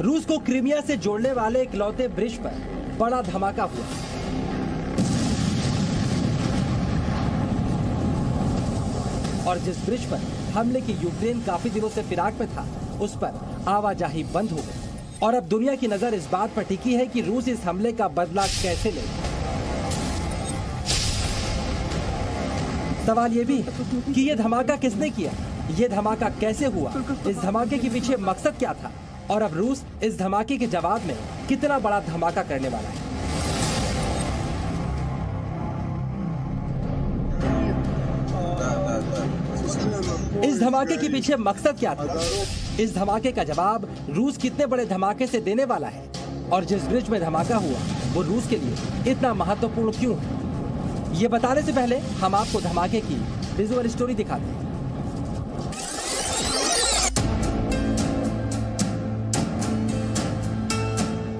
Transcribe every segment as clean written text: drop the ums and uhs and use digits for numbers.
रूस को क्रीमिया से जोड़ने वाले इकलौते ब्रिज पर बड़ा धमाका हुआ। और जिस ब्रिज पर हमले की यूक्रेन काफी दिनों से फिराक में था, उस पर आवाजाही बंद हो गई। और अब दुनिया की नजर इस बात पर टिकी है कि रूस इस हमले का बदला कैसे लेगा। सवाल ये भी है कि ये धमाका किसने किया, ये धमाका कैसे हुआ, इस धमाके के पीछे मकसद क्या था, और अब रूस इस धमाके के जवाब में कितना बड़ा धमाका करने वाला है। इस धमाके के पीछे मकसद क्या था, इस धमाके का जवाब रूस कितने बड़े धमाके से देने वाला है, और जिस ब्रिज में धमाका हुआ वो रूस के लिए इतना महत्वपूर्ण क्यों है, ये बताने से पहले हम आपको धमाके की विजुअल स्टोरी दिखाते हैं।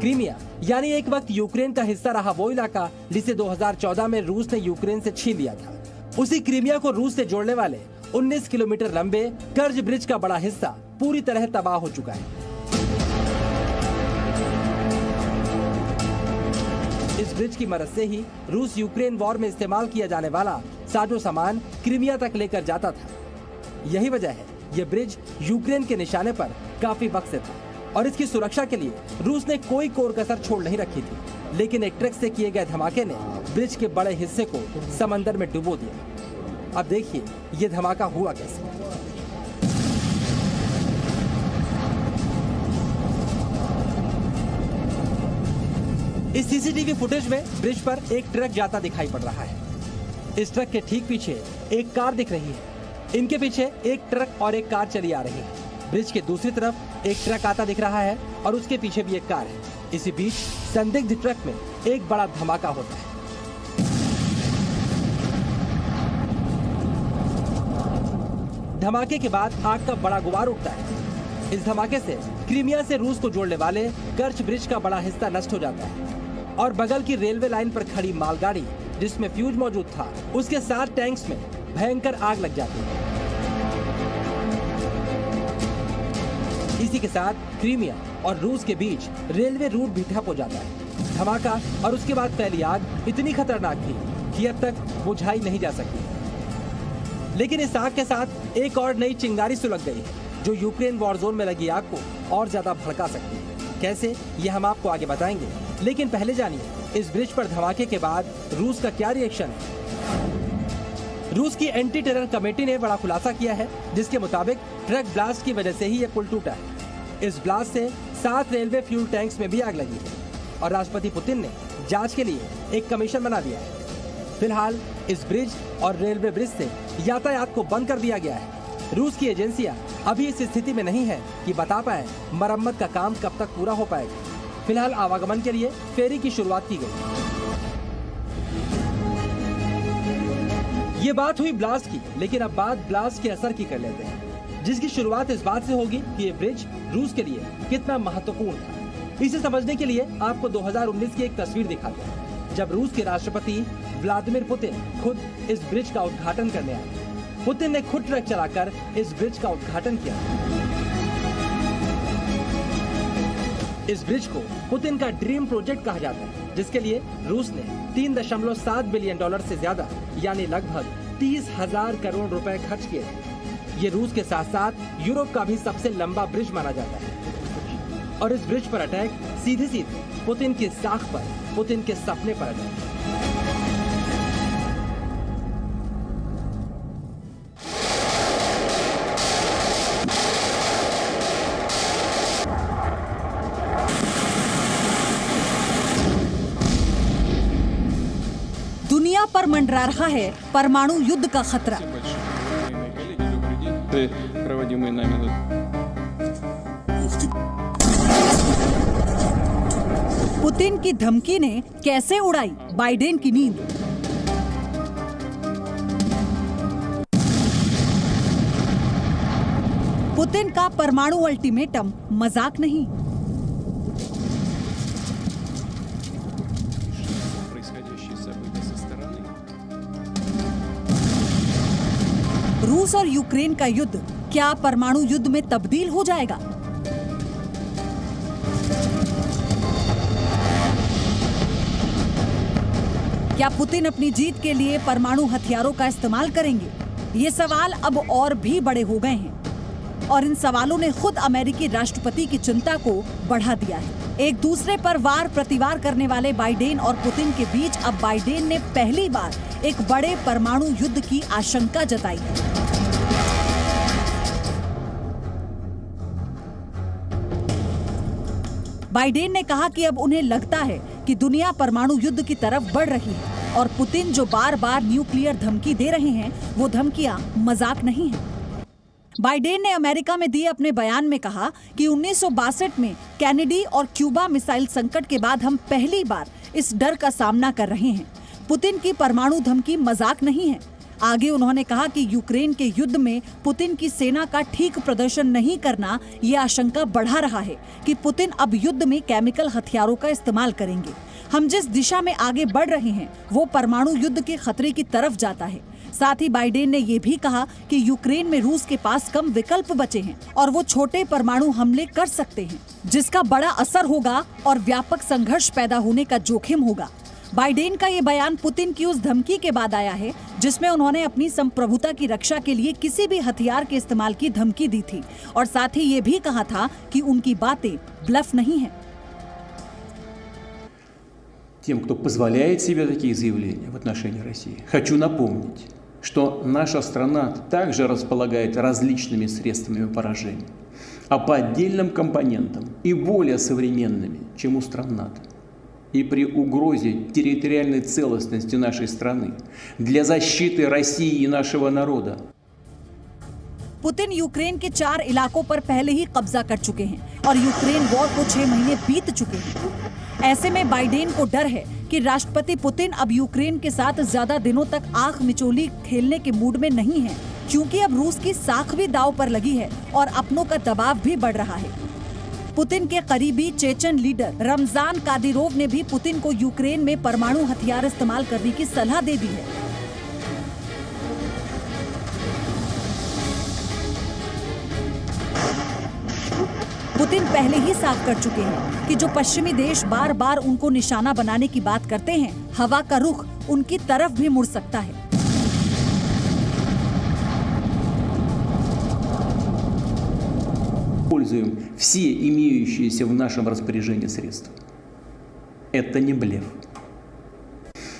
क्रीमिया यानी एक वक्त यूक्रेन का हिस्सा रहा वो इलाका जिसे 2014 में रूस ने यूक्रेन से छीन लिया था। उसी क्रीमिया को रूस से जोड़ने वाले 19 किलोमीटर लंबे कर्ज ब्रिज का बड़ा हिस्सा पूरी तरह तबाह हो चुका है। इस ब्रिज की मदद से ही रूस यूक्रेन वॉर में इस्तेमाल किया जाने वाला साजो सामान क्रीमिया तक लेकर जाता था। यही वजह है ये ब्रिज यूक्रेन के निशाने पर काफी वक्त से था और इसकी सुरक्षा के लिए रूस ने कोई कोर कसर छोड़ नहीं रखी थी। लेकिन एक ट्रक से किए गए धमाके ने ब्रिज के बड़े हिस्से को समंदर में डुबो दिया। अब देखिए ये धमाका हुआ कैसे। इस सीसीटीवी फुटेज में ब्रिज पर एक ट्रक जाता दिखाई पड़ रहा है। इस ट्रक के ठीक पीछे एक कार दिख रही है। इनके पीछे एक ट्रक और एक कार चली आ रही है। ब्रिज के दूसरी तरफ एक ट्रक आता दिख रहा है और उसके पीछे भी एक कार है। इसी बीच संदिग्ध ट्रक में एक बड़ा धमाका होता है। धमाके के बाद आग का बड़ा गुबार उठता है। इस धमाके से क्रीमिया से रूस को जोड़ने वाले कर्च ब्रिज का बड़ा हिस्सा नष्ट हो जाता है और बगल की रेलवे लाइन पर खड़ी मालगाड़ी जिसमें फ्यूज मौजूद था, उसके 7 टैंक्स में भयंकर आग लग जाती है। इसी के साथ क्रीमिया और रूस के बीच रेलवे रूट भी ठप हो जाता है। धमाका और उसके बाद फैली आग इतनी खतरनाक थी कि अब तक बुझाई नहीं जा सकी। लेकिन इस आग के साथ एक और नई चिंगारी सुलग गई है जो यूक्रेन वॉर जोन में लगी आग को और ज्यादा भड़का सकती है। कैसे, ये हम आपको आगे बताएंगे। लेकिन पहले जानिए इस ब्रिज पर धमाके के बाद रूस का क्या रिएक्शन है। रूस की एंटी टेरर कमेटी ने बड़ा खुलासा किया है जिसके मुताबिक ट्रक ब्लास्ट की वजह से ही ये पुल टूटा है। इस ब्लास्ट से 7 रेलवे फ्यूल टैंक्स में भी आग लगी है और राष्ट्रपति पुतिन ने जांच के लिए एक कमीशन बना दिया है। फिलहाल इस ब्रिज और रेलवे ब्रिज से यातायात को बंद कर दिया गया है। रूस की एजेंसियां अभी इस स्थिति में नहीं है कि बता पाए मरम्मत का काम कब तक पूरा हो पाएगा। फिलहाल आवागमन के लिए फेरी की शुरुआत की गई। ये बात हुई ब्लास्ट की, लेकिन अब बात ब्लास्ट के असर की कर लेते हैं, जिसकी शुरुआत इस बात से होगी कि ये ब्रिज रूस के लिए कितना महत्वपूर्ण था। इसे समझने के लिए आपको 2019 की एक तस्वीर दिखाते हैं जब रूस के राष्ट्रपति व्लादिमीर पुतिन खुद इस ब्रिज का उद्घाटन करने आए। पुतिन ने खुद ट्रक चलाकर इस ब्रिज का उद्घाटन किया। इस ब्रिज को पुतिन का ड्रीम प्रोजेक्ट कहा जाता है, जिसके लिए रूस ने $3.7 बिलियन से ज्यादा यानी लगभग 30,000 करोड़ रुपए खर्च किए थे। ये रूस के साथ साथ यूरोप का भी सबसे लंबा ब्रिज माना जाता है और इस ब्रिज पर अटैक सीधे सीधे पुतिन की साख पर, पुतिन के सपने पर अटैक। दुनिया पर मंडरा रहा है परमाणु युद्ध का खतरा। पुतिन की धमकी ने कैसे उड़ाई बाइडेन की नींद। पुतिन का परमाणु अल्टीमेटम मजाक नहीं। रूस और यूक्रेन का युद्ध क्या परमाणु युद्ध में तब्दील हो जाएगा? क्या पुतिन अपनी जीत के लिए परमाणु हथियारों का इस्तेमाल करेंगे? ये सवाल अब और भी बड़े हो गए हैं और इन सवालों ने खुद अमेरिकी राष्ट्रपति की चिंता को बढ़ा दिया है। एक दूसरे पर वार प्रतिवार करने वाले बाइडेन और पुतिन के बीच अब बाइडेन ने पहली बार एक बड़े परमाणु युद्ध की आशंका जताई है। बाइडेन ने कहा कि अब उन्हें लगता है कि दुनिया परमाणु युद्ध की तरफ बढ़ रही है और पुतिन जो बार बार न्यूक्लियर धमकी दे रहे हैं वो धमकियां मजाक नहीं है। बाइडेन ने अमेरिका में दिए अपने बयान में कहा कि 1962 में कैनेडी और क्यूबा मिसाइल संकट के बाद हम पहली बार इस डर का सामना कर रहे हैं। पुतिन की परमाणु धमकी मजाक नहीं है। आगे उन्होंने कहा कि यूक्रेन के युद्ध में पुतिन की सेना का ठीक प्रदर्शन नहीं करना ये आशंका बढ़ा रहा है कि पुतिन अब युद्ध में केमिकल हथियारों का इस्तेमाल करेंगे। हम जिस दिशा में आगे बढ़ रहे हैं वो परमाणु युद्ध के खतरे की तरफ जाता है। साथ ही बाइडेन ने ये भी कहा कि यूक्रेन में रूस के पास कम विकल्प बचे हैं और वो छोटे परमाणु हमले कर सकते हैं जिसका बड़ा असर होगा और व्यापक संघर्ष पैदा होने का जोखिम होगा। बाइडेन का ये बयान पुतिन की उस धमकी के बाद आया है जिसमें उन्होंने अपनी संप्रभुता की रक्षा के लिए किसी भी हथियार के इस्तेमाल की धमकी दी थी और साथ ही ये भी कहा था कि उनकी बातें ब्लफ नहीं है। Тем, кто позволяет себе такие заявления в отношении России, хочу напомнить, что наша страна также располагает различными средствами поражения, а по отдельным компонентам и более современными, чем у стран НАТО. И при угрозе территориальной целостности нашей страны для защиты России и нашего народа. पुतिन यूक्रेन के 4 इलाकों पर पहले ही कब्जा कर चुके हैं और यूक्रेन वॉर को 6 महीने बीत चुके हैं। ऐसे में बाइडेन को डर है कि राष्ट्रपति पुतिन अब यूक्रेन के साथ ज्यादा दिनों तक आंख मिचोली खेलने के मूड में नहीं है, क्योंकि अब रूस की साख भी दांव पर लगी है और अपनों का दबाव भी बढ़ रहा है। पुतिन के करीबी चेचन लीडर रमजान कादिरोव ने भी पुतिन को यूक्रेन में परमाणु हथियार इस्तेमाल करने की सलाह दे दी है। पुतिन पहले ही साफ कर चुके हैं कि जो पश्चिमी देश बार बार उनको निशाना बनाने की बात करते हैं, हवा का रुख उनकी तरफ भी मुड़ सकता है। Используем все имеющиеся в нашем распоряжении средства. Это не блеф.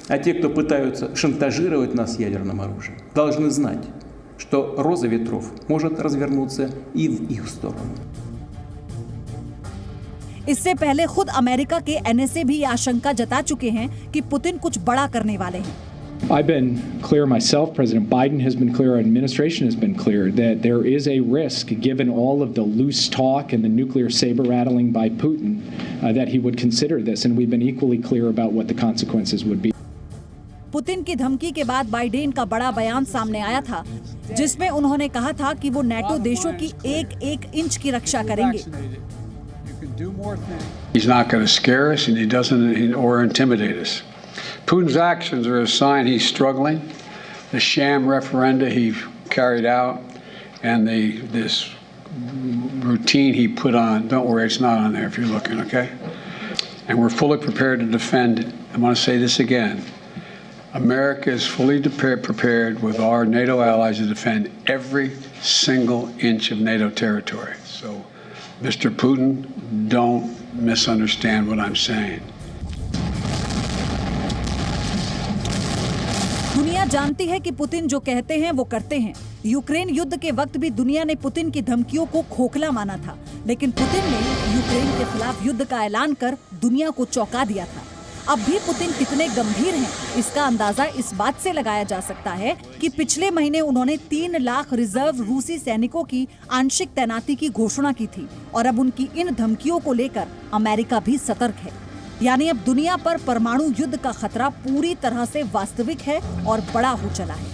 А те, кто пытаются шантажировать нас ядерным оружием, должны знать, что роза ветров может развернуться и в их сторону. इससे पहले खुद अमेरिका के एनएसए भी आशंका जता चुके हैं कि पुतिन कुछ बड़ा करने वाले हैं। I've been clear myself, President Biden has been clear, our administration has been clear that there is a risk, given all of the loose talk and the nuclear saber rattling by Putin, that he would consider this, and we've been equally clear about what the consequences would be. Putin की धमकी के बाद Biden का बड़ा बयान सामने आया था, जिसमें उन्होंने कहा था कि वो नेटो देशों की एक इंच की रक्षा करेंगे। He's not going to scare us, and he doesn't or intimidate us. Putin's actions are a sign he's struggling. The sham referenda he carried out and this routine he put on, don't worry, it's not on there if you're looking, okay? And we're fully prepared to defend it. I want to say this again. America is fully prepared with our NATO allies to defend every single inch of NATO territory. So, Mr. Putin, don't misunderstand what I'm saying. दुनिया जानती है कि Putin जो कहते हैं वो करते हैं। यूक्रेन युद्ध के वक्त भी दुनिया ने पुतिन की धमकियों को खोखला माना था, लेकिन पुतिन ने यूक्रेन के खिलाफ युद्ध का ऐलान कर दुनिया को चौंका दिया था। अब भी पुतिन कितने गंभीर हैं, इसका अंदाजा इस बात से लगाया जा सकता है कि पिछले महीने उन्होंने 3 लाख रिजर्व रूसी सैनिकों की आंशिक तैनाती की घोषणा की थी और अब उनकी इन धमकियों को लेकर अमेरिका भी सतर्क है। यानी अब दुनिया पर परमाणु युद्ध का खतरा पूरी तरह से वास्तविक है और बड़ा हो चला है।